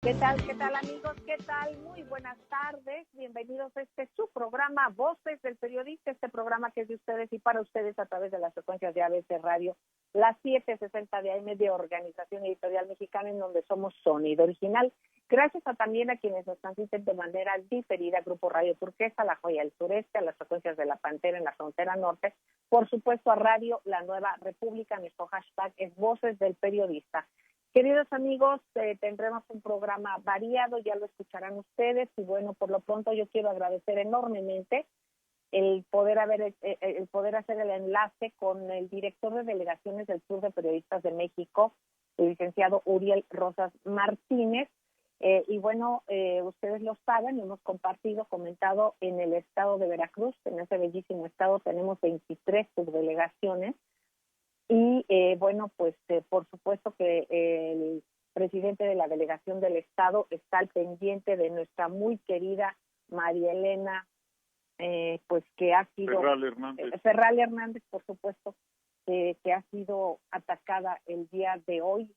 Qué tal amigos? ¿Qué tal? Muy buenas tardes. Bienvenidos a su programa Voces del Periodista, este programa que es de ustedes y para ustedes a través de las frecuencias de ABC Radio, las 760 de AM de Organización Editorial Mexicana, en donde somos sonido original. Gracias también a quienes nos transmiten de manera diferida, Grupo Radio Turquesa, La Joya del Sureste, a las frecuencias de La Pantera en la frontera norte, por supuesto a Radio La Nueva República. Nuestro hashtag es Voces del Periodista. Queridos amigos, tendremos un programa variado, ya lo escucharán ustedes, y bueno, por lo pronto yo quiero agradecer enormemente el poder hacer el enlace con el director de delegaciones del Club de Periodistas de México, el licenciado Uriel Rosas Martínez. Y bueno, ustedes lo saben, hemos comentado en el estado de Veracruz. En ese bellísimo estado tenemos 23 subdelegaciones. Y bueno, pues por supuesto que el presidente de la delegación del estado está al pendiente de nuestra muy querida María Elena, pues que ha sido Ferral Hernández, por supuesto, que ha sido atacada el día de hoy,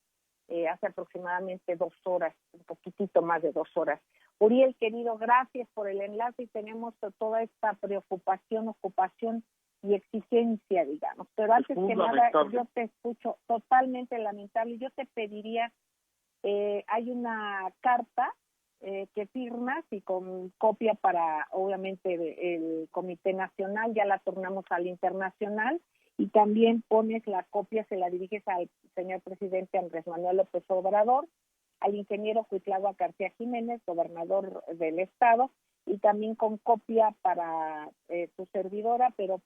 hace aproximadamente 2 horas, un poquitito más de 2 horas. Uriel, querido, gracias por el enlace, y tenemos toda esta preocupación, ocupación y exigencia, digamos. Pero antes que nada, yo te escucho totalmente lamentable. Yo te pediría, hay una carta que firmas y con copia para, obviamente, el Comité Nacional, ya la tornamos al Internacional, y también pones la copia, se la diriges al señor presidente Andrés Manuel López Obrador, al ingeniero Cuitlahua García Jiménez, gobernador del estado, y también con copia para tu servidora, pero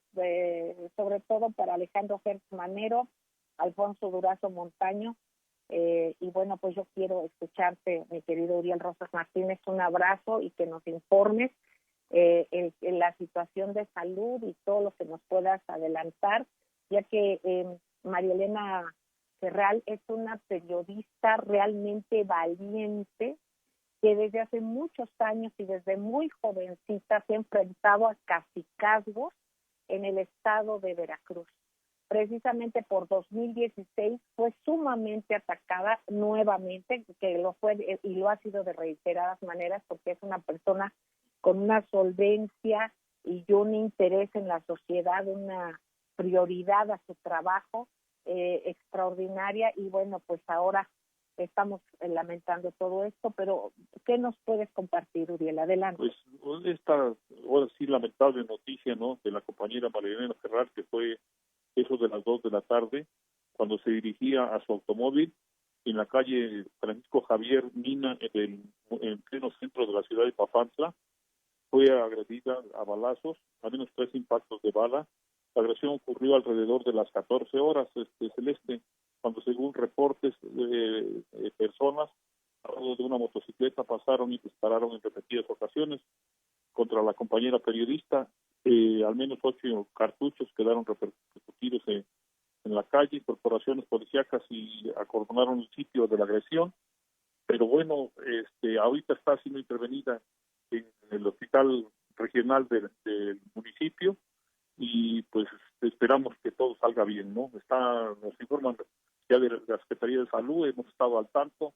sobre todo para Alejandro Gertz Manero, Alfonso Durazo Montaño, y bueno, pues yo quiero escucharte, mi querido Uriel Rosas Martínez, un abrazo, y que nos informes en la situación de salud y todo lo que nos puedas adelantar, ya que María Elena Ferral es una periodista realmente valiente, que desde hace muchos años y desde muy jovencita se ha enfrentado a cacicazgos en el estado de Veracruz. Precisamente por 2016 fue sumamente atacada nuevamente, que lo fue y lo ha sido de reiteradas maneras, porque es una persona con una solvencia y un interés en la sociedad, una prioridad a su trabajo extraordinaria, y bueno, pues ahora estamos lamentando todo esto, pero ¿qué nos puedes compartir, Uriel? Adelante. Pues esta, ahora sí, lamentable noticia, ¿no?, de la compañera María Elena Ferral, que fue eso de las 2 de la tarde, cuando se dirigía a su automóvil en la calle Francisco Javier Mina, en pleno centro de la ciudad de Papantla. Fue agredida a balazos, al menos 3 impactos de bala. La agresión ocurrió alrededor de las 14 horas, Celeste, cuando, según reportes, personas a bordo de una motocicleta pasaron y dispararon en repetidas ocasiones contra la compañera periodista. Al menos 8 cartuchos quedaron repercutidos en la calle. Corporaciones policíacas y acordonaron el sitio de la agresión, pero bueno, ahorita está siendo intervenida en el hospital regional del municipio, y pues esperamos que todo salga bien, ¿no? Nos informan ya de la Secretaría de Salud, hemos estado al tanto,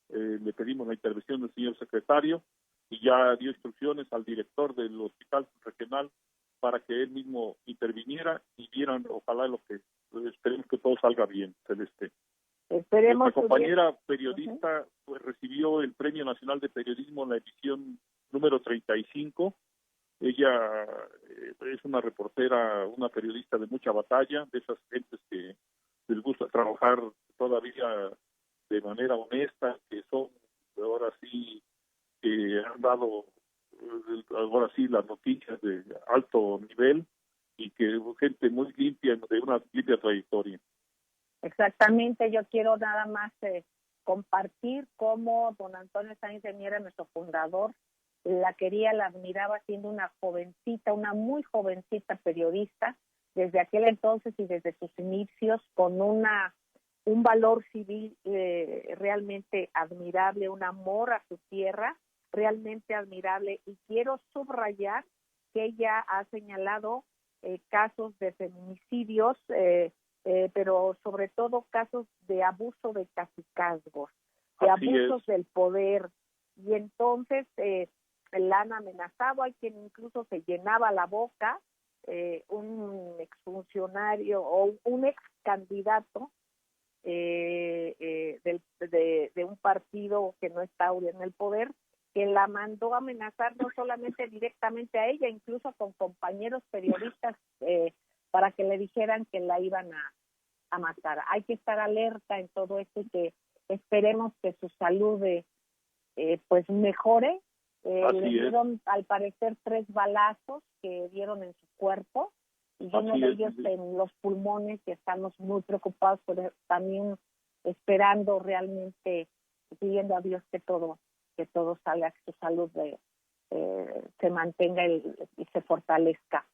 le pedimos la intervención del señor secretario, y ya dio instrucciones al director del hospital regional para que él mismo interviniera y vieran, ojalá, esperemos que todo salga bien, Celeste. Esperemos. Nuestra compañera periodista pues recibió el Premio Nacional de Periodismo en la edición número 35. Ella es una reportera, una periodista de mucha batalla, de esas gentes que les gusta trabajar todavía de manera honesta, que son ahora sí, que han dado ahora sí las noticias de alto nivel, y que gente muy limpia, de una limpia trayectoria. Exactamente, yo quiero nada más compartir cómo don Antonio Sáenz de Miera, nuestro fundador, la quería, la admiraba siendo una jovencita, una muy jovencita periodista, desde aquel entonces y desde sus inicios, con un valor civil realmente admirable, un amor a su tierra realmente admirable, y quiero subrayar que ella ha señalado casos de feminicidios, pero sobre todo casos de abuso de cacicazgos, de abusos del poder, y entonces la han amenazado. Hay quien incluso se llenaba la boca, un exfuncionario o un ex candidato de un partido que no está hoy en el poder, que la mandó a amenazar no solamente directamente a ella, incluso con compañeros periodistas para que le dijeran que la iban a matar. Hay que estar alerta en todo esto y que esperemos que su salud pues mejore. Le dieron al parecer 3 balazos que dieron en su cuerpo y uno de ellos en los pulmones, y estamos muy preocupados, pero también esperando realmente, pidiendo a Dios que todo salga, que su salud se mantenga y se fortalezca.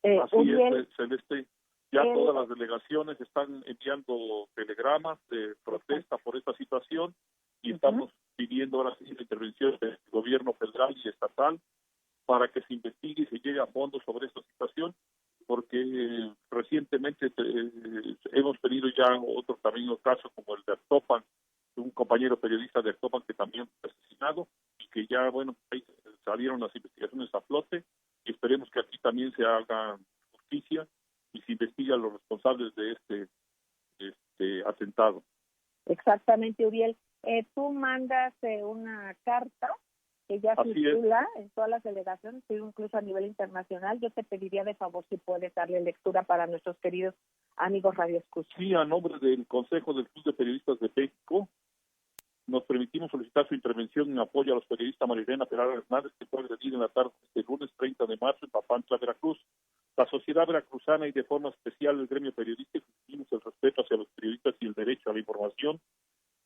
Así es, Celeste. Ya todas las delegaciones están enviando telegramas de protesta por esta situación y estamos pidiendo ahora sí la intervención del gobierno federal y estatal para que se investigue y se llegue a fondo sobre esta situación, porque recientemente hemos tenido ya otros también casos como el de Actopan, un compañero periodista de Actopan que también fue asesinado y que ya, bueno, ahí salieron las investigaciones a flote y esperemos que aquí también se haga justicia y se investigue a los responsables de este atentado. Exactamente, Uriel. Tú mandas una carta que ya circula en todas las delegaciones, incluso a nivel internacional. Yo te pediría de favor si puedes darle lectura para nuestros queridos amigos radioescuchas. Sí, a nombre del Consejo del Club de Periodistas de México, nos permitimos solicitar su intervención en apoyo a los periodistas Marilena Peralta Hernández, que fue agredida en la tarde este lunes 30 de marzo en Papantla, Veracruz. La sociedad veracruzana y de forma especial el gremio periodístico exigimos el respeto hacia los periodistas y el derecho a la información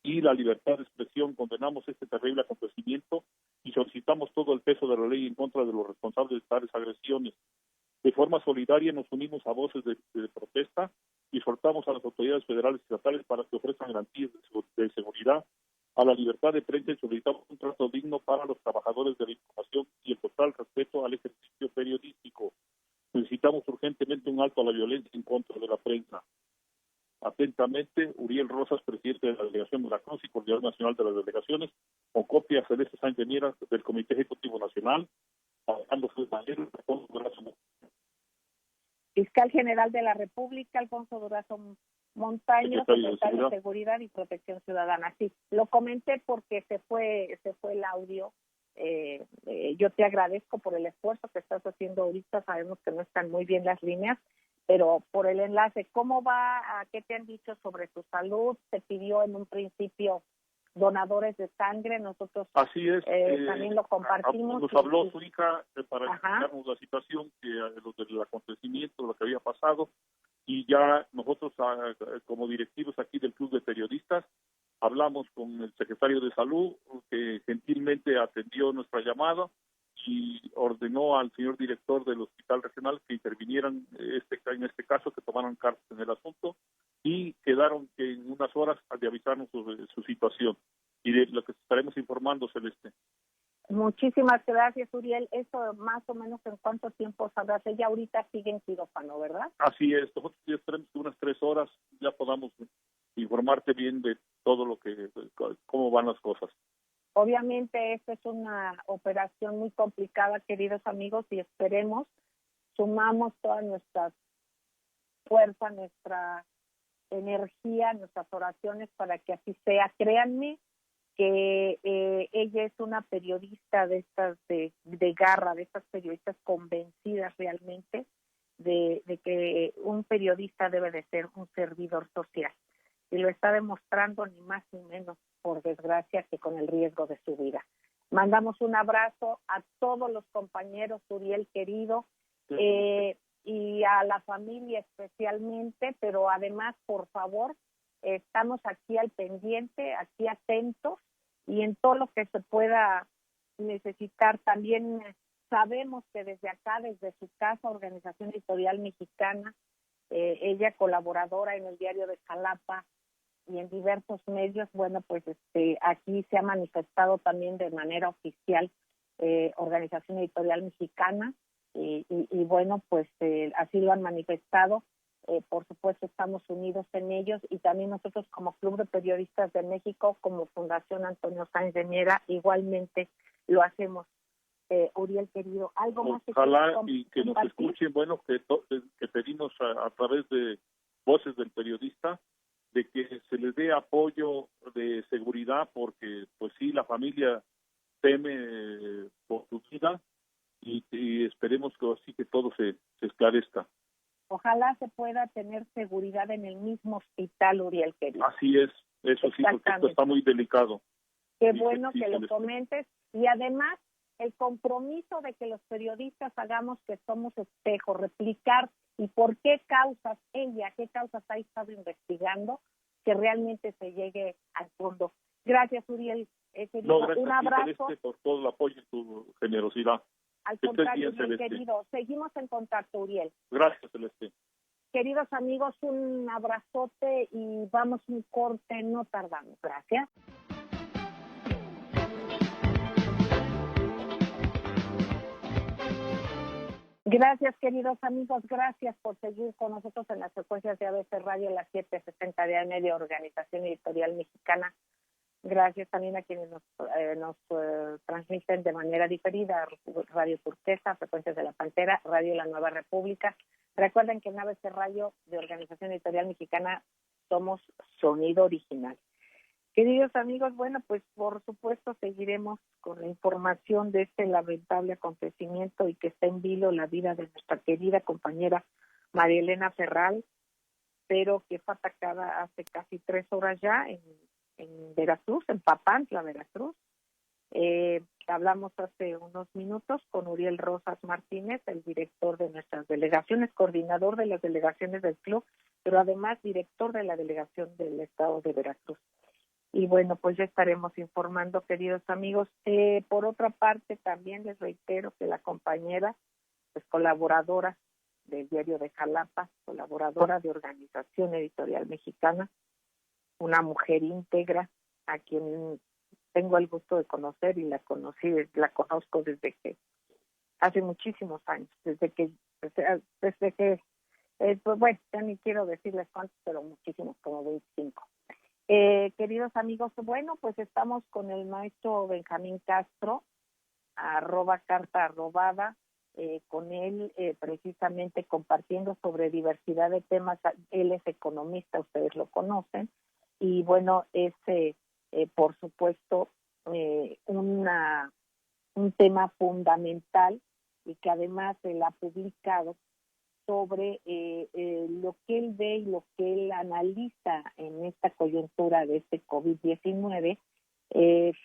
y la libertad de expresión. Condenamos este terrible acontecimiento y solicitamos todo el peso de la ley en contra de los responsables de tales agresiones. De forma solidaria nos unimos a voces de protesta y exhortamos a las autoridades federales y estatales para que ofrezcan garantías de seguridad a la libertad de prensa y solicitamos un trato digno para los trabajadores de la información y el total respeto al ejercicio periodístico. Necesitamos urgentemente un alto a la violencia en contra de la prensa. Atentamente, Uriel Rosas, presidente de la Delegación de Veracruz y coordinador nacional de las delegaciones, con copia a Celeste Sánchez Miera del Comité Ejecutivo Nacional, Alfonso Durazo. Fiscal General de la República, Alfonso Durazo Montaño, secretario de Seguridad y Protección Ciudadana. Sí, lo comenté porque se fue el audio. Yo te agradezco por el esfuerzo que estás haciendo ahorita. Sabemos que no están muy bien las líneas, pero por el enlace, ¿cómo va? ¿Qué te han dicho sobre tu salud? Se pidió en un principio donadores de sangre, nosotros así es, también lo compartimos. Nos habló su hija para explicarnos la situación, lo del acontecimiento, lo que había pasado, y ya nosotros como directivos aquí del Club de Periodistas hablamos con el secretario de Salud, que gentilmente atendió nuestra llamada y ordenó al señor director del Hospital Regional que intervinieran en este caso, que tomaran cartas en el asunto, y quedaron que en unas horas de avisarnos sobre su situación y de lo que estaremos informando, Celeste. Muchísimas gracias, Uriel. Eso más o menos en cuánto tiempo sabrás. Ella ahorita sigue en quirófano, ¿verdad? Así es, nosotros ya esperemos que unas 3 horas ya podamos informarte bien de todo cómo van las cosas. Obviamente esta es una operación muy complicada, queridos amigos, y esperemos, sumamos todas nuestras fuerzas, nuestra energía, nuestras oraciones para que así sea. Créanme que ella es una periodista de estas de garra, de estas periodistas convencidas realmente de que un periodista debe de ser un servidor social. Y lo está demostrando ni más ni menos, por desgracia, que con el riesgo de su vida. Mandamos un abrazo a todos los compañeros, Uriel querido, y a la familia especialmente, pero además, por favor, estamos aquí al pendiente, aquí atentos, y en todo lo que se pueda necesitar. También sabemos que desde acá, desde su casa, Organización Editorial Mexicana, ella colaboradora en el Diario de Jalapa y en diversos medios, bueno, pues aquí se ha manifestado también de manera oficial Organización Editorial Mexicana, y bueno, pues así lo han manifestado. por supuesto estamos unidos en ellos, y también nosotros como Club de Periodistas de México, como Fundación Antonio Sáenz de Miera, igualmente lo hacemos. Uriel, querido, algo más. Ojalá y que nos escuchen, bueno, que pedimos a través de Voces del Periodista, de que se les dé apoyo de seguridad, porque pues sí, la familia teme por su vida, y esperemos que así que todo se esclarezca. Ojalá se pueda tener seguridad en el mismo hospital, Uriel, querido. Así es, eso sí, porque esto está muy delicado. Qué bueno que lo comentes, y además el compromiso de que los periodistas hagamos que somos espejo, replicar y por qué causas qué causas ha estado investigando, que realmente se llegue al fondo. Gracias, Uriel. Gracias un abrazo. Por todo el apoyo y tu generosidad. Al contrario, Uriel, querido. Seguimos en contacto, Uriel. Gracias, Celeste. Queridos amigos, un abrazote y vamos un corte, no tardamos. Gracias. Gracias, queridos amigos, gracias por seguir con nosotros en las frecuencias de ABC Radio, las 760 de AM de Organización Editorial Mexicana. Gracias también a quienes nos transmiten de manera diferida, Radio Turquesa, Frecuencias de la Pantera, Radio La Nueva República. Recuerden que en ABC Radio de Organización Editorial Mexicana somos sonido original. Queridos amigos, bueno, pues por supuesto seguiremos con la información de este lamentable acontecimiento y que está en vilo la vida de nuestra querida compañera María Elena Ferral, pero que fue atacada hace casi 3 horas ya en Veracruz, en Papantla, Veracruz. Hablamos hace unos minutos con Uriel Rosas Martínez, el director de nuestras delegaciones, coordinador de las delegaciones del club, pero además director de la delegación del estado de Veracruz. Y bueno, pues ya estaremos informando, queridos amigos. Por otra parte, también les reitero que la compañera, pues colaboradora del Diario de Jalapa, colaboradora de Organización Editorial Mexicana, una mujer íntegra, a quien tengo el gusto de conocer y la conozco desde que hace muchísimos años, desde que pues bueno, ya ni quiero decirles cuántos, pero muchísimos, como 25. Queridos amigos, bueno, pues estamos con el maestro Benjamín Castro, @carta_robada, con él precisamente compartiendo sobre diversidad de temas. Él es economista, ustedes lo conocen, y bueno, es por supuesto un tema fundamental y que además él ha publicado sobre lo que él ve y lo que él analiza en esta coyuntura de este COVID-19,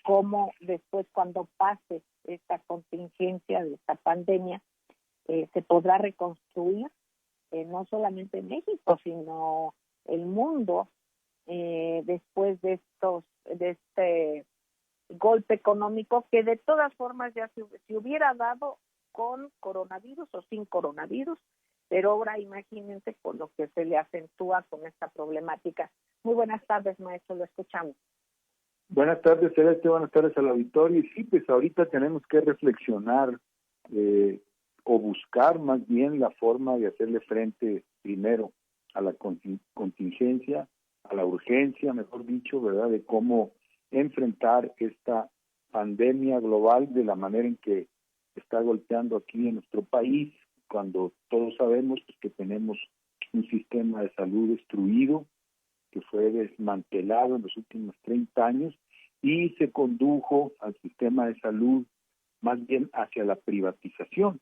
cómo después, cuando pase esta contingencia de esta pandemia, se podrá reconstruir no solamente México, sino el mundo después de este golpe económico que de todas formas ya se hubiera dado con coronavirus o sin coronavirus. Pero ahora imagínense con lo que se le acentúa con esta problemática. Muy buenas tardes, maestro, lo escuchamos. Buenas tardes, Celeste, buenas tardes al auditorio. Y sí, pues ahorita tenemos que reflexionar o buscar más bien la forma de hacerle frente primero a la contingencia, a la urgencia, mejor dicho, ¿verdad?, de cómo enfrentar esta pandemia global de la manera en que está golpeando aquí en nuestro país, cuando todos sabemos pues, que tenemos un sistema de salud destruido, que fue desmantelado en los últimos 30 años y se condujo al sistema de salud más bien hacia la privatización,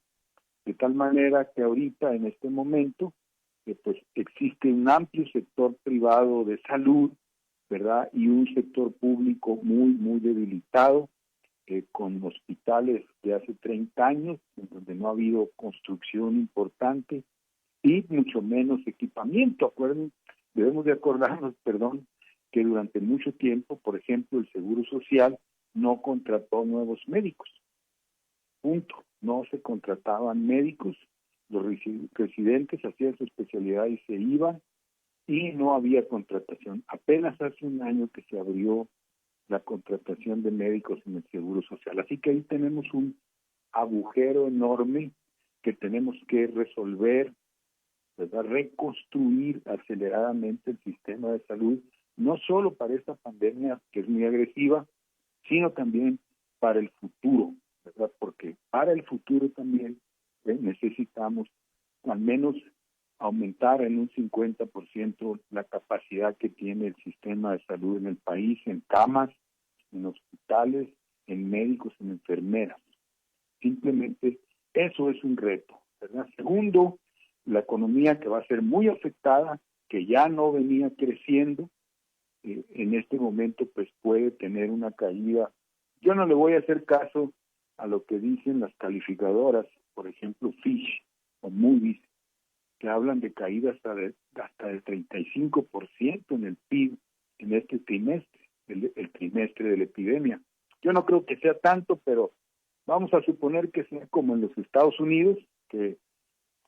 de tal manera que ahorita en este momento pues existe un amplio sector privado de salud, ¿verdad?, y un sector público muy debilitado, con hospitales de hace 30 años, en donde no ha habido construcción importante y mucho menos equipamiento. Debemos de acordarnos, que durante mucho tiempo, por ejemplo, el Seguro Social no contrató nuevos médicos. Punto. No se contrataban médicos, los residentes hacían su especialidad y se iban, y no había contratación. Apenas hace un año que se abrió la contratación de médicos en el Seguro Social. Así que ahí tenemos un agujero enorme que tenemos que resolver ¿verdad? Reconstruir aceleradamente el sistema de salud, no solo para esta pandemia que es muy agresiva, sino también para el futuro, ¿verdad? Porque para el futuro también necesitamos al menos aumentar en un 50% la capacidad que tiene el sistema de salud en el país, en camas, en hospitales, en médicos, en enfermeras. Simplemente eso es un reto, ¿verdad? Segundo, la economía que va a ser muy afectada, que ya no venía creciendo, en este momento pues puede tener una caída. Yo no le voy a hacer caso a lo que dicen las calificadoras, por ejemplo Fitch o Moody's, que hablan de caída hasta del 35% en el PIB en este trimestre, el trimestre de la epidemia. Yo no creo que sea tanto, pero vamos a suponer que sea como en los Estados Unidos, que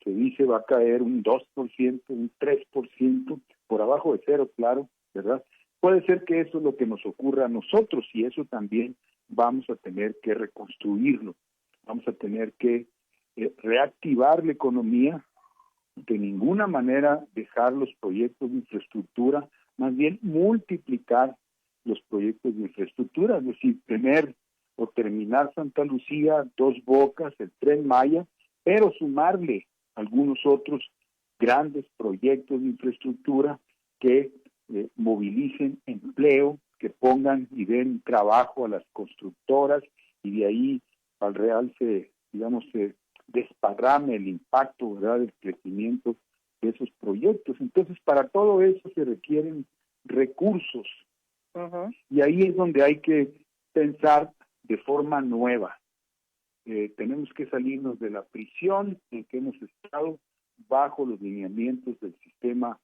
se dice va a caer un 2%, un 3%, por abajo de cero, claro, ¿verdad? Puede ser que eso es lo que nos ocurra a nosotros y eso también vamos a tener que reconstruirlo. Vamos a tener que reactivar la economía, de ninguna manera dejar los proyectos de infraestructura, más bien multiplicar los proyectos de infraestructura, es decir, tener o terminar Santa Lucía, Dos Bocas, el Tren Maya, pero sumarle algunos otros grandes proyectos de infraestructura que movilicen empleo, que pongan y den trabajo a las constructoras y de ahí al real se desparrame el impacto, ¿verdad?, del crecimiento de esos proyectos. Entonces, para todo eso se requieren recursos. Uh-huh. Y ahí es donde hay que pensar de forma nueva. Tenemos que salirnos de la prisión en que hemos estado bajo los lineamientos del sistema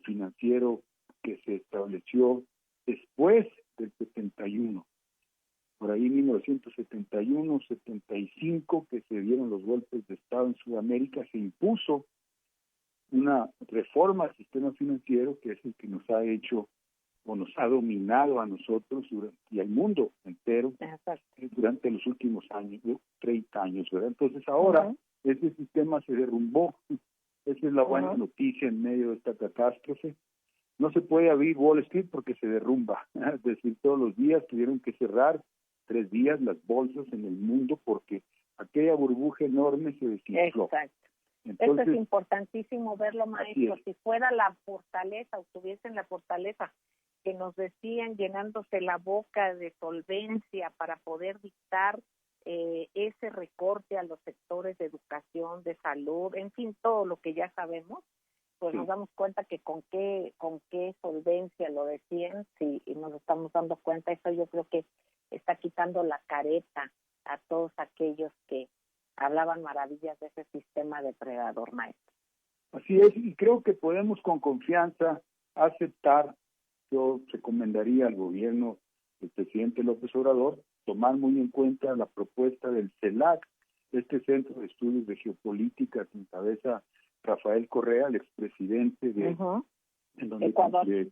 financiero que se estableció después del 71. Por ahí 1971, 75, que se dieron los golpes de Estado en Sudamérica, se impuso una reforma al sistema financiero que es el que nos ha hecho o nos ha dominado a nosotros y al mundo entero durante los últimos años, 30 años, ¿verdad? Entonces ahora ese sistema se derrumbó. Esa es la buena noticia en medio de esta catástrofe. No se puede abrir Wall Street porque se derrumba. Es decir, todos los días tuvieron que cerrar 3 días las bolsas en el mundo porque aquella burbuja enorme se desinfló. Exacto. Entonces, eso es importantísimo verlo, maestro. Si fuera la fortaleza, o tuviesen la fortaleza que nos decían, llenándose la boca de solvencia para poder dictar ese recorte a los sectores de educación, de salud, en fin, todo lo que ya sabemos, pues nos damos cuenta que con qué solvencia lo decían, sí, y nos estamos dando cuenta. Eso yo creo que está quitando la careta a todos aquellos que hablaban maravillas de ese sistema depredador, maestro. Así es, y creo que podemos con confianza aceptar. Yo recomendaría al gobierno del presidente López Obrador tomar muy en cuenta la propuesta del CELAC, este Centro de Estudios de Geopolítica que encabeza Rafael Correa, el expresidente de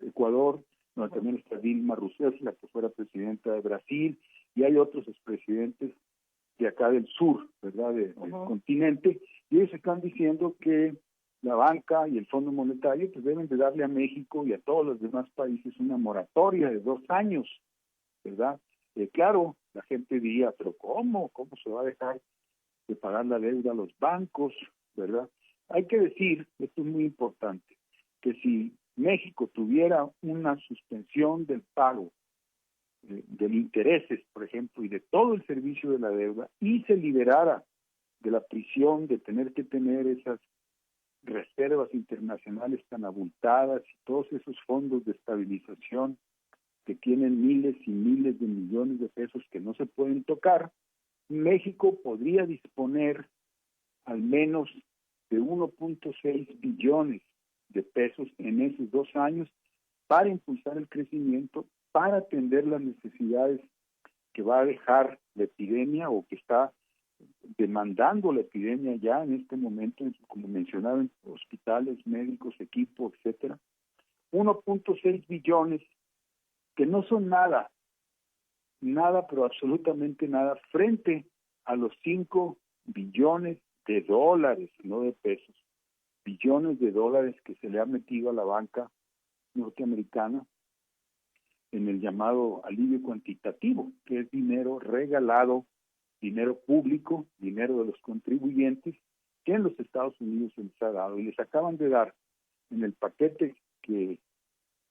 Ecuador, donde también está Dilma Rousseff, la que fuera presidenta de Brasil, y hay otros expresidentes de acá del sur, ¿verdad?, del continente, y ellos están diciendo que la banca y el Fondo Monetario pues deben de darle a México y a todos los demás países una moratoria de 2 años, ¿verdad? Claro, la gente diría, pero ¿cómo se va a dejar de pagar la deuda a los bancos, ¿verdad? Hay que decir, esto es muy importante, que si México tuviera una suspensión del pago de intereses, por ejemplo, y de todo el servicio de la deuda, y se liberara de la prisión de tener que tener esas reservas internacionales tan abultadas y todos esos fondos de estabilización que tienen miles y miles de millones de pesos que no se pueden tocar, México podría disponer al menos de 1.6 billones de pesos en esos 2 años para impulsar el crecimiento, para atender las necesidades que va a dejar la epidemia o que está demandando la epidemia ya en este momento, como mencionaba, en hospitales, médicos, equipo, etcétera. 1.6 billones que no son nada, pero absolutamente nada, frente a los 5 billones de dólares, no de pesos, billones de dólares que se le ha metido a la banca norteamericana en el llamado alivio cuantitativo, que es dinero regalado, dinero público, dinero de los contribuyentes, que en los Estados Unidos se les ha dado. Y les acaban de dar en el paquete que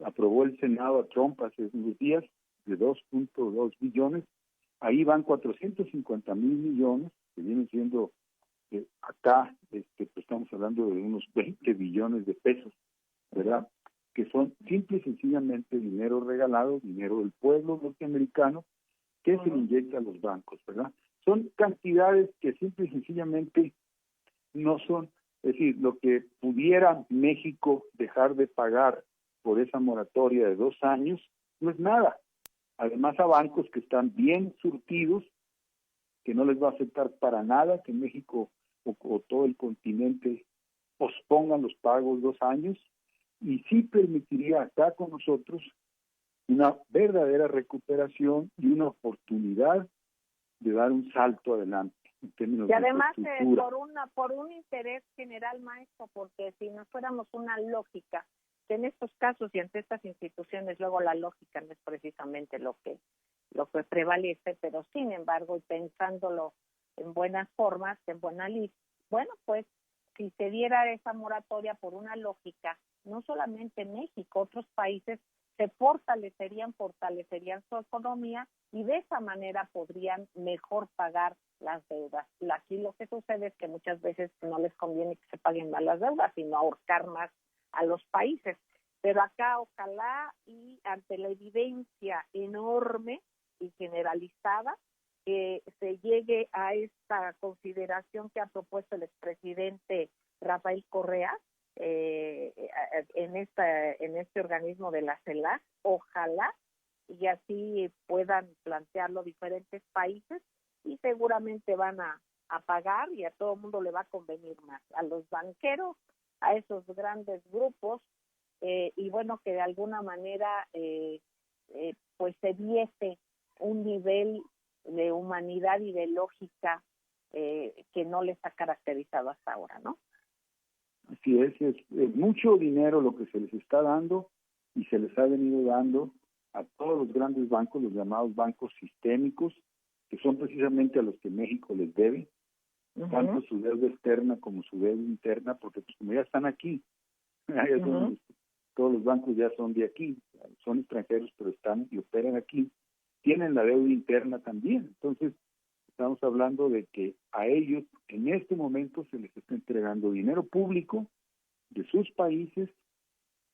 aprobó el Senado a Trump hace unos días, de 2.2 billones, ahí van 450,000 millones, que vienen siendo acá, pues estamos hablando de unos 20 billones de pesos, ¿verdad? Que son simple y sencillamente dinero regalado, dinero del pueblo norteamericano, que se le inyecta a los bancos, ¿verdad? Son cantidades que simple y sencillamente no son, es decir, lo que pudiera México dejar de pagar por esa moratoria de 2 años, no es nada. Además, a bancos que están bien surtidos, que no les va a afectar para nada que México o todo el continente pospongan los pagos 2 años, y sí permitiría acá con nosotros una verdadera recuperación y una oportunidad de dar un salto adelante en términos y además de infraestructura. por un interés general, maestro, porque si no fuéramos una lógica, que en estos casos y ante estas instituciones luego la lógica no es precisamente lo que prevalece, pero sin embargo, y pensándolo en buenas formas, en buena lista, bueno, pues si se diera esa moratoria por una lógica, no solamente México, otros países se fortalecerían su economía y de esa manera podrían mejor pagar las deudas. Aquí lo que sucede es que muchas veces no les conviene que se paguen más las deudas, sino ahorcar más a los países. Pero acá ojalá, y ante la evidencia enorme y generalizada, que se llegue a esta consideración que ha propuesto el expresidente Rafael Correa en este organismo de la CELAC, ojalá, y así puedan plantearlo diferentes países, y seguramente van a pagar, y a todo el mundo le va a convenir más, a los banqueros, a esos grandes grupos, y bueno, que de alguna manera pues se viese un nivel de humanidad y de lógica que no les ha caracterizado hasta ahora, ¿no? Así es mucho dinero lo que se les está dando y se les ha venido dando a todos los grandes bancos, los llamados bancos sistémicos, que son precisamente a los que México les debe, tanto su deuda externa como su deuda interna, porque pues como ya están aquí, todos los bancos ya son de aquí, son extranjeros pero están y operan aquí, tienen la deuda interna también. Entonces estamos hablando de que a ellos en este momento se les está entregando dinero público de sus países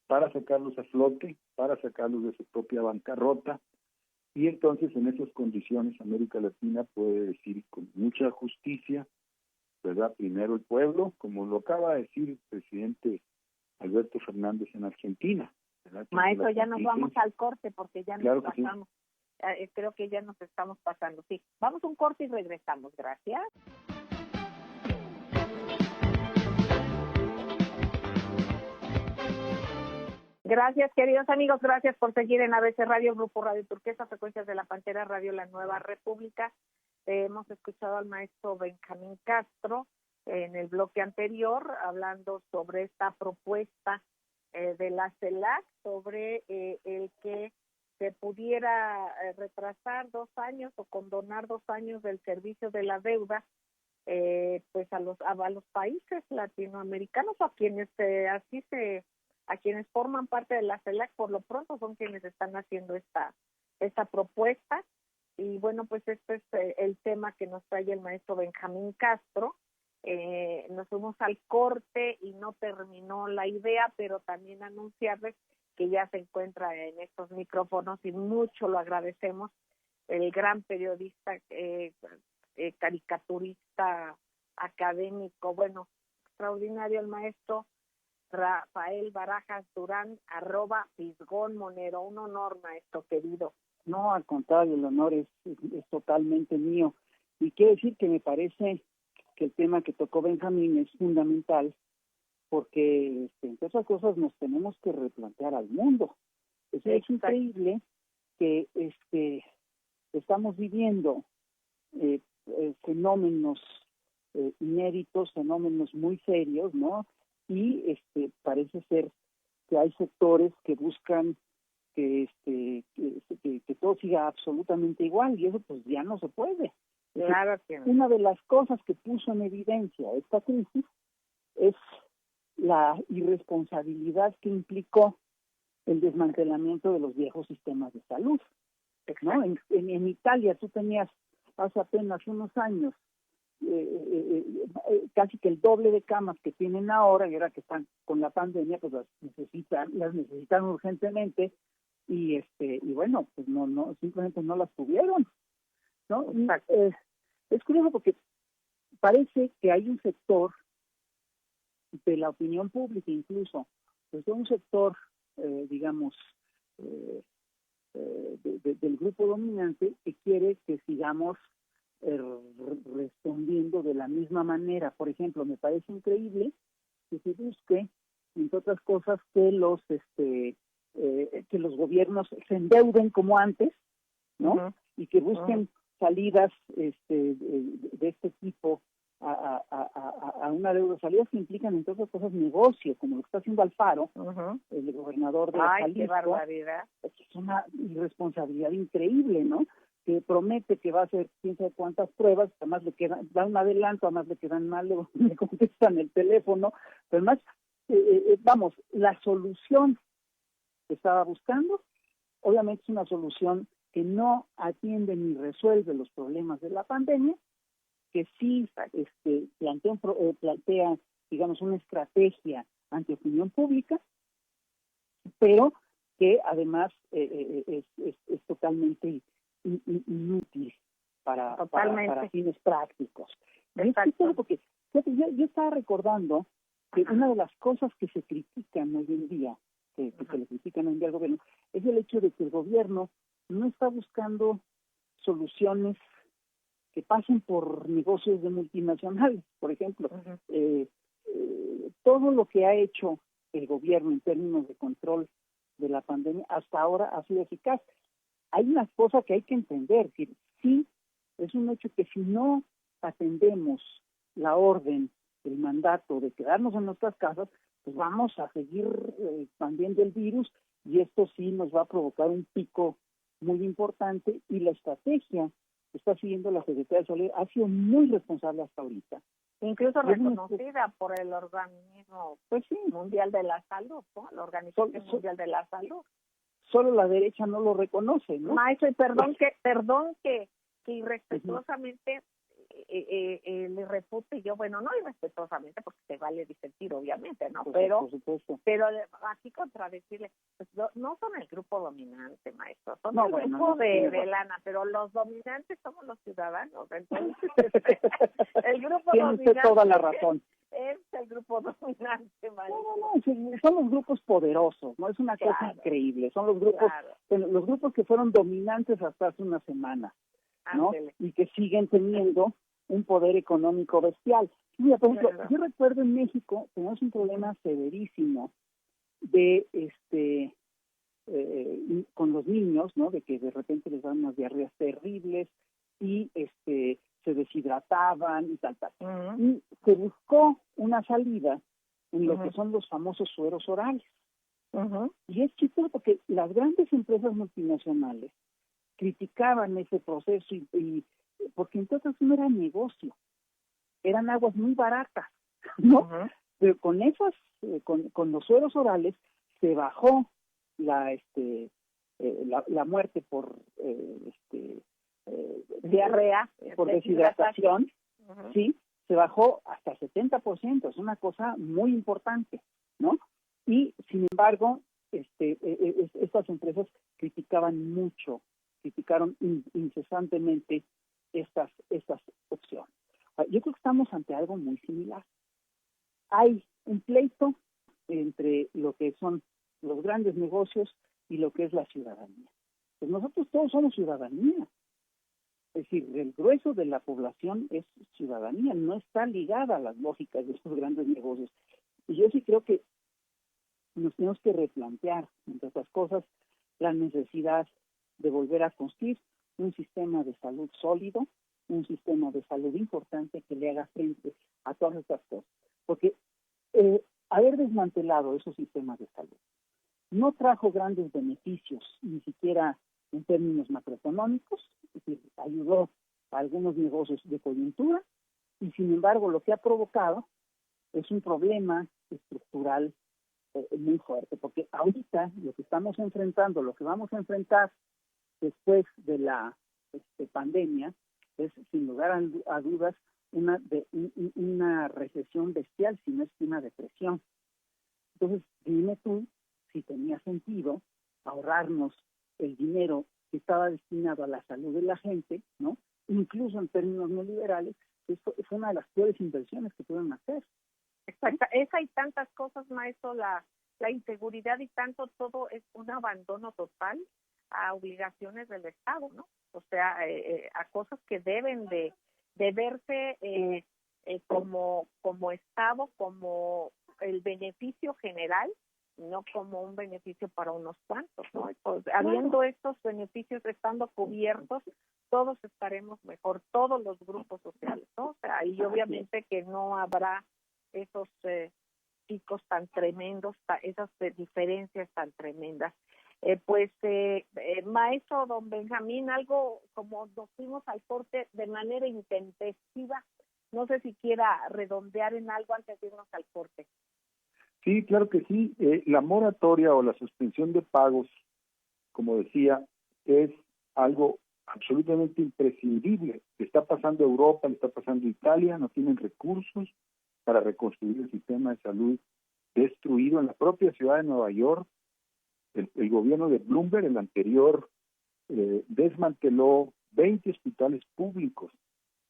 para sacarlos a flote, para sacarlos de su propia bancarrota, y entonces en esas condiciones América Latina puede decir con mucha justicia, ¿verdad? Primero el pueblo, como lo acaba de decir el presidente Alberto Fernández en Argentina, ¿verdad? Maestro, ya nos vamos al corte porque ya nos pasamos. Sí. Creo que ya nos estamos pasando. Sí, vamos a un corte y regresamos. Gracias. Gracias, queridos amigos. Gracias por seguir en ABC Radio, Grupo Radio Turquesa, Frecuencias de la Pantera Radio La Nueva República. Hemos escuchado al maestro Benjamín Castro en el bloque anterior hablando sobre esta propuesta de la CELAC sobre el que se pudiera retrasar 2 años o condonar 2 años del servicio de la deuda pues a los países latinoamericanos, o a quienes a quienes forman parte de la CELAC. Por lo pronto son quienes están haciendo esta propuesta. Y bueno, pues este es el tema que nos trae el maestro Benjamín Castro. Nos fuimos al corte y no terminó la idea, pero también anunciarles que ya se encuentra en estos micrófonos, y mucho lo agradecemos, el gran periodista, caricaturista, académico, bueno, extraordinario, el maestro Rafael Barajas Durán, @Fisgón Monero. Un honor, maestro querido. No, al contrario, el honor es totalmente mío. Y quiero decir que me parece que el tema que tocó Benjamín es fundamental, porque entre otras cosas nos tenemos que replantear al mundo. Es increíble que estamos viviendo fenómenos inéditos, fenómenos muy serios, ¿no? y parece ser que hay sectores que buscan que todo siga absolutamente igual, y eso pues ya no se puede. Claro que no. Una de las cosas que puso en evidencia esta crisis es la irresponsabilidad que implicó el desmantelamiento de los viejos sistemas de salud, ¿no? En Italia tú tenías hace apenas unos años casi que el doble de camas que tienen ahora, y ahora que están con la pandemia pues las necesitan urgentemente, y bueno, pues no simplemente no las tuvieron, ¿no? Es curioso porque parece que hay un sector de la opinión pública, incluso pues de un sector digamos del grupo dominante, que quiere que sigamos respondiendo de la misma manera. Por ejemplo, me parece increíble que se busque, entre otras cosas, que los gobiernos se endeuden como antes, ¿no? Uh-huh. Y que busquen salidas de este tipo a una deuda, salidas que implican, entre otras cosas, negocio, como lo que está haciendo Alfaro, el gobernador de Jalisco. ¡Qué barbaridad! Es una irresponsabilidad increíble, ¿no? Que promete que va a hacer quién sabe cuántas pruebas, además le quedan, da un adelanto, además le quedan mal, le contestan el teléfono, pero además, vamos, la solución que estaba buscando, obviamente es una solución que no atiende ni resuelve los problemas de la pandemia, que sí plantea, digamos, una estrategia ante opinión pública, pero que además es totalmente inútil para fines prácticos. Porque yo estaba recordando que una de las cosas que se critican hoy en día, que se le critican hoy en día al gobierno, es el hecho de que el gobierno no está buscando soluciones que pasen por negocios de multinacionales. Por ejemplo, todo lo que ha hecho el gobierno en términos de control de la pandemia hasta ahora ha sido eficaz. Hay una cosa que hay que entender, que sí, es un hecho que si no atendemos la orden, el mandato de quedarnos en nuestras casas, pues vamos a seguir expandiendo el virus, y esto sí nos va a provocar un pico muy importante, y la estrategia que está siguiendo la Secretaría de Salud ha sido muy responsable hasta ahorita. Incluso reconocida por el organismo mundial de la salud, ¿no? La Organización Mundial de la Salud. Solo la derecha no lo reconoce, ¿no? Maestro, y perdón que irrespetuosamente le repute yo, bueno, no irrespetuosamente porque se vale disentir, obviamente, ¿no? Pero así contradecirle, pues no son el grupo dominante, maestro, son el grupo de lana, pero los dominantes somos los ciudadanos, entonces el grupo dominante tiene toda la razón. Es el grupo dominante, maestro. No, son los grupos poderosos, ¿no? Es una cosa increíble, son los grupos que fueron dominantes hasta hace una semana, ¿no? Y que siguen teniendo un poder económico bestial. Mira, por ejemplo, yo recuerdo en México tenemos un problema severísimo de con los niños, ¿no? De que de repente les dan unas diarreas terribles y se deshidrataban y tal. Y se buscó una salida en lo que son los famosos sueros orales. Y es chistoso porque las grandes empresas multinacionales criticaban ese proceso y porque entonces no era negocio, eran aguas muy baratas, ¿no? Pero con esas, con los sueros orales se bajó la muerte por diarrea, por deshidratación, sí, se bajó hasta 70%, es una cosa muy importante, ¿no? Y sin embargo, estas empresas criticaron incesantemente estas opciones. Yo creo que estamos ante algo muy similar. Hay un pleito entre lo que son los grandes negocios y lo que es la ciudadanía. Pues nosotros todos somos ciudadanía. Es decir, el grueso de la población es ciudadanía, no está ligada a las lógicas de estos grandes negocios. Y yo sí creo que nos tenemos que replantear, entre otras cosas, la necesidad de volver a construir un sistema de salud sólido, un sistema de salud importante que le haga frente a todas estas cosas. Porque haber desmantelado esos sistemas de salud no trajo grandes beneficios, ni siquiera en términos macroeconómicos, es decir, ayudó a algunos negocios de coyuntura, y sin embargo lo que ha provocado es un problema estructural muy fuerte, porque ahorita lo que estamos enfrentando, lo que vamos a enfrentar después de la pandemia, es sin lugar a dudas una recesión bestial, si no es una depresión. Entonces, dime tú si tenía sentido ahorrarnos el dinero que estaba destinado a la salud de la gente, ¿no? Incluso en términos neoliberales, esto es una de las peores inversiones que pueden hacer. Exacto. Esa y tantas cosas, maestro, la inseguridad y tanto, todo es un abandono total a obligaciones del Estado, ¿no? O sea, a cosas que deben de verse como Estado, como el beneficio general, no como un beneficio para unos cuantos, ¿no? Pues, habiendo estos beneficios, estando cubiertos, todos estaremos mejor, todos los grupos sociales, ¿no? O sea, y obviamente que no habrá esos picos tan tremendos, esas diferencias tan tremendas. Maestro don Benjamín, algo como nos fuimos al corte de manera intempestiva, no sé si quiera redondear en algo antes de irnos al corte. Sí, claro que sí. La moratoria o la suspensión de pagos, como decía, es algo absolutamente imprescindible. Le está pasando a Europa, le está pasando a Italia, no tienen recursos para reconstruir el sistema de salud destruido en la propia ciudad de Nueva York. El gobierno de Bloomberg, el anterior, desmanteló 20 hospitales públicos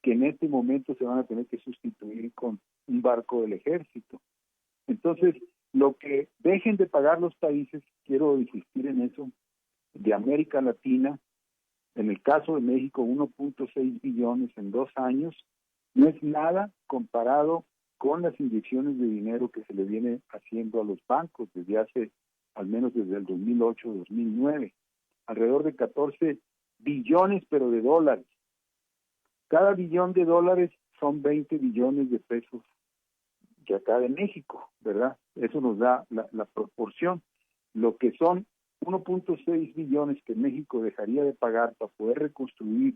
que en este momento se van a tener que sustituir con un barco del ejército. Entonces, lo que dejen de pagar los países, quiero insistir en eso, de América Latina, en el caso de México, 1.6 billones en 2 años, no es nada comparado con las inyecciones de dinero que se le viene haciendo a los bancos desde hace, al menos desde el 2008-2009, alrededor de 14 billones, pero de dólares. Cada billón de dólares son 20 billones de pesos de acá de México, ¿verdad? Eso nos da la proporción. Lo que son 1.6 billones que México dejaría de pagar para poder reconstruir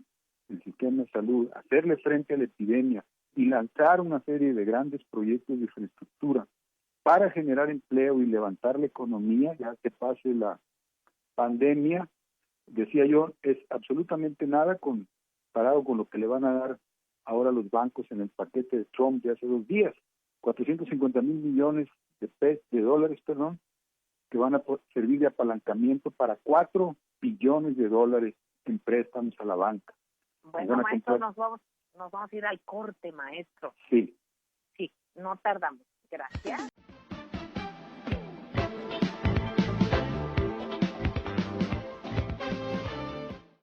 el sistema de salud, hacerle frente a la epidemia y lanzar una serie de grandes proyectos de infraestructura para generar empleo y levantar la economía, ya que pase la pandemia, decía yo, es absolutamente nada comparado con lo que le van a dar ahora los bancos en el paquete de Trump de hace 2 días. 450,000 millones de dólares, que van a servir de apalancamiento para 4 billones de dólares en préstamos a la banca. Bueno, maestro, nos vamos a ir al corte, maestro. Sí. Sí, no tardamos. Gracias.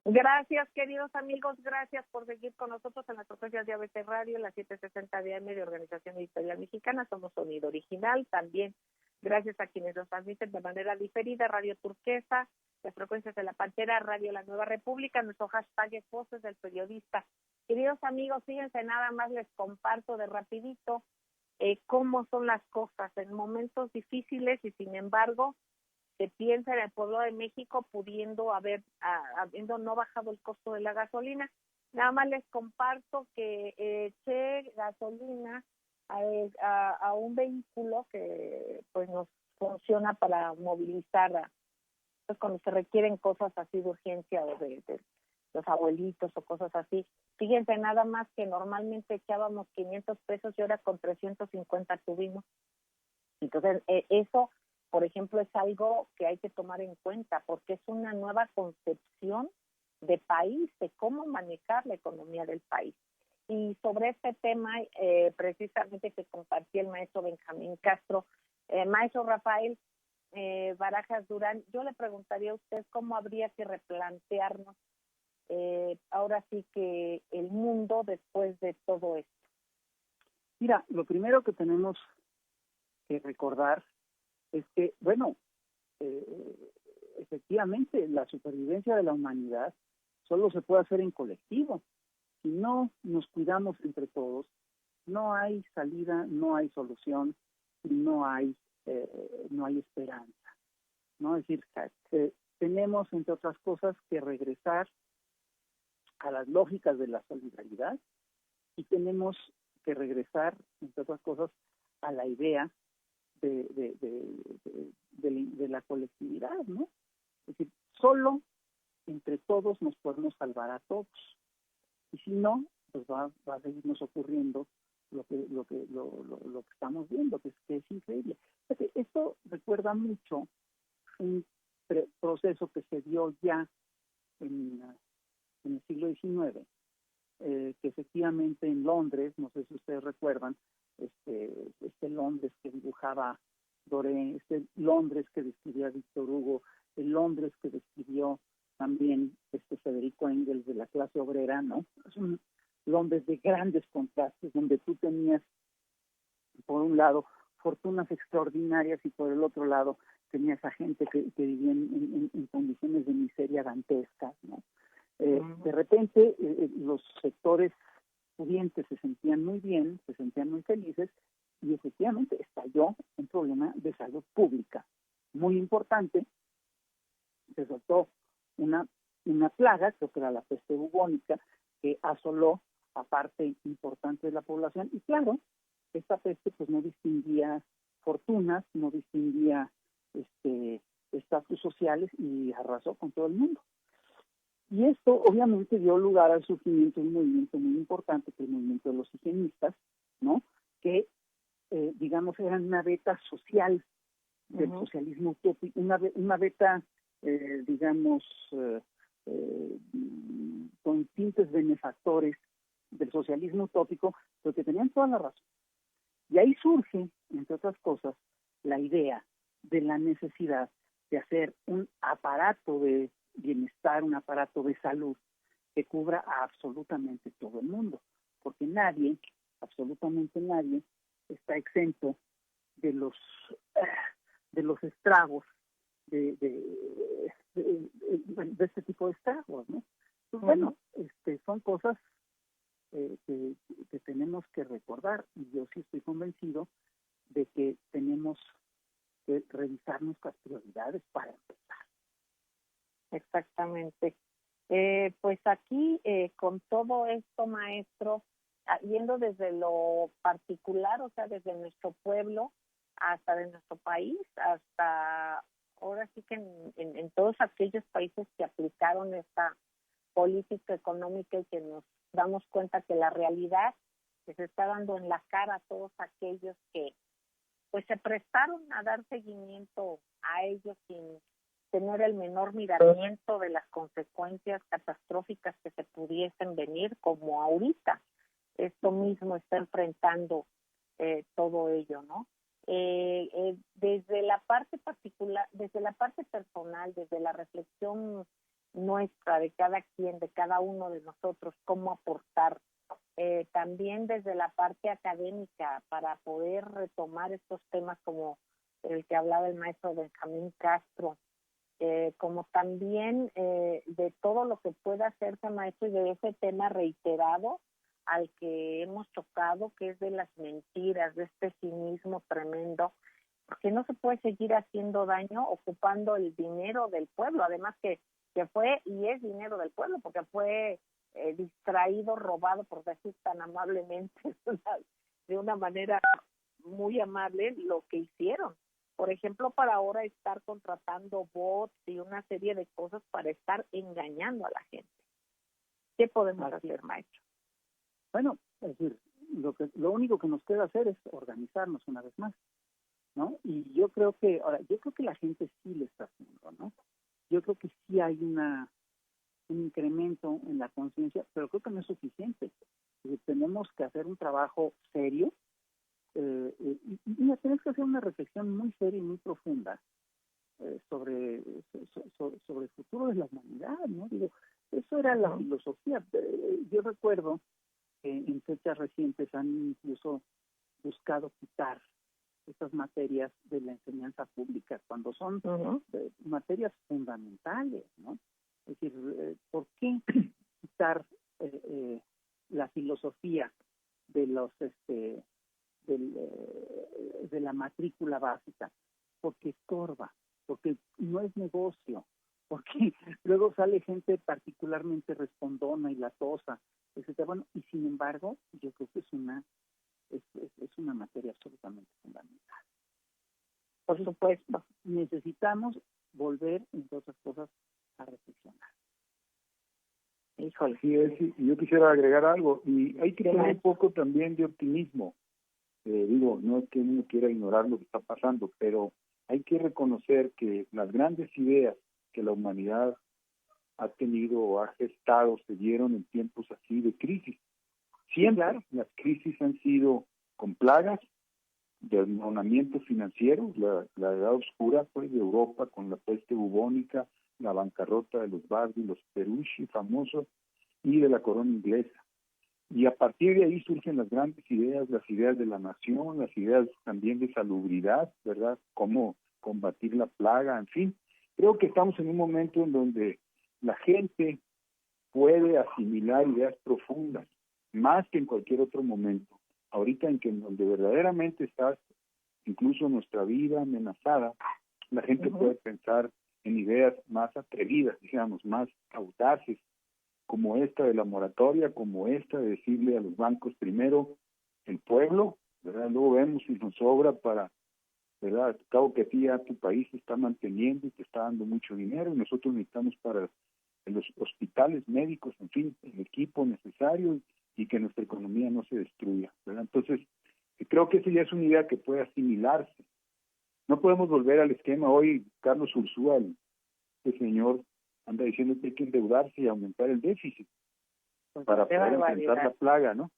Gracias, queridos amigos, gracias por seguir con nosotros en las frecuencias de ABC Radio, las 760 de AM de Organización Editorial Mexicana. Somos Sonido Original, también gracias a quienes nos transmiten de manera diferida, Radio Turquesa, las frecuencias de La Pantera, Radio La Nueva República, nuestro hashtag es Voces del Periodista. Queridos amigos, fíjense, nada más les comparto de rapidito cómo son las cosas en momentos difíciles y sin embargo se piensa en el pueblo de México habiendo no bajado el costo de la gasolina. Nada más les comparto que eché gasolina a un vehículo que pues nos funciona para movilizar pues cuando se requieren cosas así de urgencia o de los abuelitos o cosas así. Fíjense nada más que normalmente echábamos 500 pesos y ahora con 350 tuvimos. Entonces eso, por ejemplo, es algo que hay que tomar en cuenta porque es una nueva concepción de país, de cómo manejar la economía del país. Y sobre este tema, precisamente que compartí el maestro Benjamín Castro, maestro Rafael Barajas Durán, yo le preguntaría a usted cómo habría que replantearnos ahora sí que el mundo después de todo esto. Mira, lo primero que tenemos que recordar es que, efectivamente, la supervivencia de la humanidad solo se puede hacer en colectivo. Si no nos cuidamos entre todos, no hay salida, no hay solución. no hay esperanza, ¿no? Es decir, tenemos, entre otras cosas, que regresar a las lógicas de la solidaridad y tenemos que regresar, entre otras cosas, a la idea de la colectividad, ¿no? Es decir, solo entre todos nos podemos salvar a todos. Y si no, pues va a seguirnos ocurriendo lo que estamos viendo, que es increíble. Esto recuerda mucho un proceso que se dio ya en el siglo XIX, que efectivamente en Londres, no sé si ustedes recuerdan, este Londres que dibujaba Doré, este Londres que describía Víctor Hugo, el Londres que describió también Federico Engels de la clase obrera, ¿no? Es un Londres de grandes contrastes, donde tú tenías, por un lado, fortunas extraordinarias y por el otro lado tenías a gente que vivía en condiciones de miseria dantescas, ¿no? De repente los sectores pudientes se sentían muy bien, se sentían muy felices y efectivamente estalló un problema de salud pública muy importante. Se soltó una plaga, creo que era la peste bubónica, que asoló a parte importante de la población. Y claro, esta peste pues no distinguía fortunas, no distinguía estatus sociales y arrasó con todo el mundo. Y esto obviamente dio lugar al surgimiento de un movimiento muy importante, que es el movimiento de los higienistas, ¿no? Que, digamos, eran una beta social del socialismo utópico, una beta, digamos, con tintes benefactores del socialismo utópico, pero que tenían toda la razón. Y ahí surge, entre otras cosas, la idea de la necesidad de hacer un aparato de bienestar, un aparato de salud que cubra a absolutamente todo el mundo, porque nadie, absolutamente nadie, está exento de los estragos de este tipo de estragos, ¿no? Pues bueno, son cosas que tenemos que recordar, y yo sí estoy convencido de que tenemos que revisar nuestras prioridades para empezar. Exactamente. Pues aquí, con todo esto, maestro, yendo desde lo particular, o sea, desde nuestro pueblo hasta de nuestro país, hasta ahora sí que en todos aquellos países que aplicaron esta política económica y que nos damos cuenta que la realidad que se está dando en la cara a todos aquellos que pues se prestaron a dar seguimiento a ellos sin tener el menor miramiento de las consecuencias catastróficas que se pudiesen venir, como ahorita esto mismo está enfrentando todo ello, ¿no? Desde la parte particular, desde la parte personal, desde la reflexión nuestra, de cada quien, de cada uno de nosotros, cómo aportar, también desde la parte académica para poder retomar estos temas como el que hablaba el maestro Benjamín Castro, como también de todo lo que pueda hacerse, maestro, y de ese tema reiterado al que hemos tocado, que es de las mentiras, de este cinismo tremendo, porque no se puede seguir haciendo daño ocupando el dinero del pueblo, además que fue y es dinero del pueblo, porque fue distraído, robado, por decir tan amablemente, de una manera muy amable, lo que hicieron. Por ejemplo, para ahora estar contratando bots y una serie de cosas para estar engañando a la gente. ¿Qué podemos hacer, maestro? Bueno, es decir, lo único que nos queda hacer es organizarnos una vez más, ¿no? Y yo creo que la gente sí lo está haciendo, ¿no? Yo creo que sí hay un incremento en la conciencia, pero creo que no es suficiente. Tenemos que hacer un trabajo serio y tenemos que hacer una reflexión muy seria y muy profunda sobre el futuro de la humanidad, ¿no? Digo, eso era la filosofía. Yo recuerdo que en fechas recientes han incluso buscado quitar estas materias de la enseñanza pública cuando son materias fundamentales, ¿no? Es decir, ¿por qué quitar la filosofía de los de la matrícula básica, porque estorba, porque no es negocio, porque luego sale gente particularmente respondona y latosa, etcétera. Bueno, y sin embargo, yo creo que es una materia absolutamente fundamental. Por supuesto. Necesitamos volver, entre otras cosas, a reflexionar. Híjole. Sí, y yo quisiera agregar algo, y hay que tener un poco también de optimismo. Digo, no es que uno quiera ignorar lo que está pasando, pero hay que reconocer que las grandes ideas que la humanidad ha tenido o ha gestado se dieron en tiempos así de crisis. Siempre las crisis han sido con plagas, desmoronamientos financieros, la edad oscura pues de Europa con la peste bubónica, la bancarrota de los Bardi, los Perucci famosos, y de la corona inglesa. Y a partir de ahí surgen las grandes ideas, las ideas de la nación, las ideas también de salubridad, ¿verdad? Cómo combatir la plaga, en fin. Creo que estamos en un momento en donde la gente puede asimilar ideas profundas, más que en cualquier otro momento. Ahorita en que en donde verdaderamente está incluso nuestra vida amenazada, la gente puede pensar en ideas más atrevidas, digamos, más audaces, como esta de la moratoria, como esta de decirle a los bancos primero el pueblo, ¿verdad? Luego vemos si nos sobra para, ¿verdad? Al cabo que a ti ya tu país se está manteniendo y te está dando mucho dinero y nosotros necesitamos para los hospitales médicos, en fin, el equipo necesario y que nuestra economía no se destruya, ¿verdad? Entonces, creo que esa ya es una idea que puede asimilarse. No podemos volver al esquema. Hoy Carlos Ursúa, este señor, anda diciendo que hay que endeudarse y aumentar el déficit para poder enfrentar la plaga, ¿no?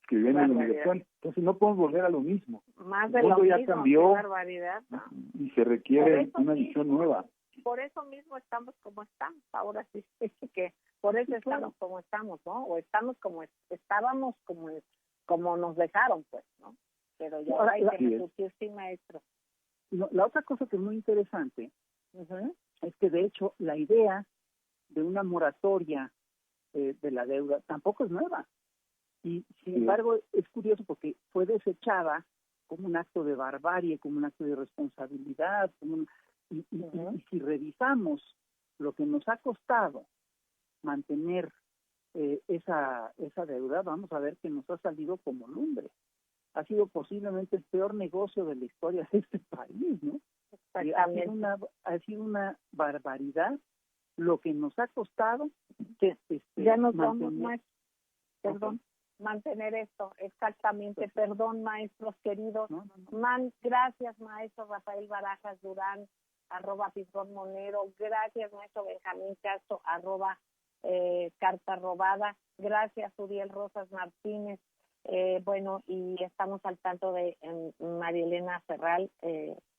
Que viene en lo universal. Entonces no podemos volver a lo mismo. Más de el mundo lo ya mismo, cambió, barbaridad, ¿no? Y se requiere una visión nueva. Por eso mismo estamos como estamos. Ahora sí, que por eso estamos como estamos, ¿no? O estamos como estábamos, como nos dejaron, pues, ¿no? Pero ya ahora hay que reducir, sí, maestro. No, la otra cosa que es muy interesante es que, de hecho, la idea de una moratoria de la deuda tampoco es nueva. Y, sin embargo, es curioso porque fue desechada como un acto de barbarie, como un acto de irresponsabilidad. Y si revisamos lo que nos ha costado mantener esa deuda, vamos a ver que nos ha salido como lumbre. Ha sido posiblemente el peor negocio de la historia de este país, ¿no? Ha sido una barbaridad lo que nos ha costado. Ya nos vamos, maestro. Perdón. Mantener esto, exactamente. Perdón, maestros queridos. No. Gracias, maestro Rafael Barajas Durán, @Pizrón Monero. Gracias, maestro Benjamín Castro, @Carta Robada. Gracias, Uriel Rosas Martínez. Bueno, y estamos al tanto de María Elena Ferral,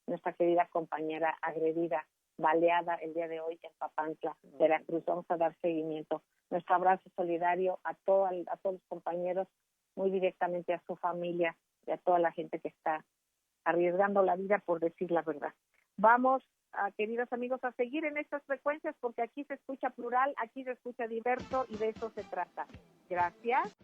nuestra querida compañera agredida, baleada el día de hoy en Papantla, Veracruz. Vamos a dar seguimiento. Nuestro abrazo solidario a todos los compañeros, muy directamente a su familia y a toda la gente que está arriesgando la vida por decir la verdad. Vamos, queridos amigos, a seguir en estas frecuencias porque aquí se escucha plural, aquí se escucha diverso y de eso se trata. Gracias.